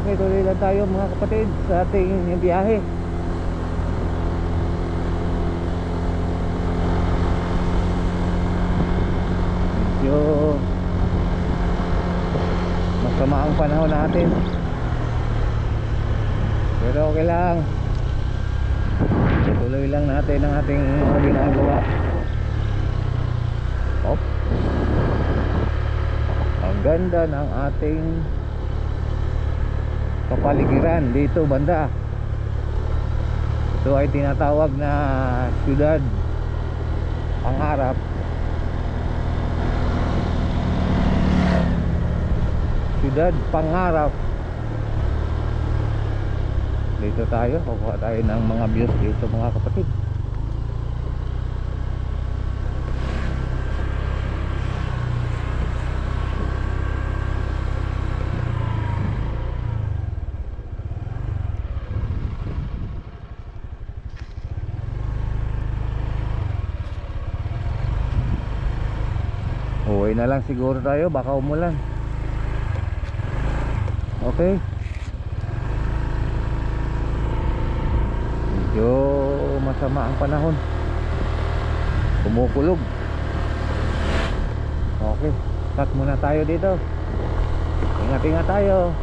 Okay, tuloy lang tayo mga kapatid sa ating biyahe. Medyo masama ang panahon natin, pero okay lang. Tuloy lang natin ang ating ginagawa. Op. Ang ganda ng ating kapaligiran dito banda. Ito ay tinatawag na Siyudad Pangarap. Siyudad Pangarap. Dito tayo, kukuha tayo ng mga views dito mga kapatid. Uwi na lang siguro tayo, baka umulan. Okay. Medyo masama ang panahon, kumukulog. Okay, cut muna tayo dito. Ingat-ingat tayo.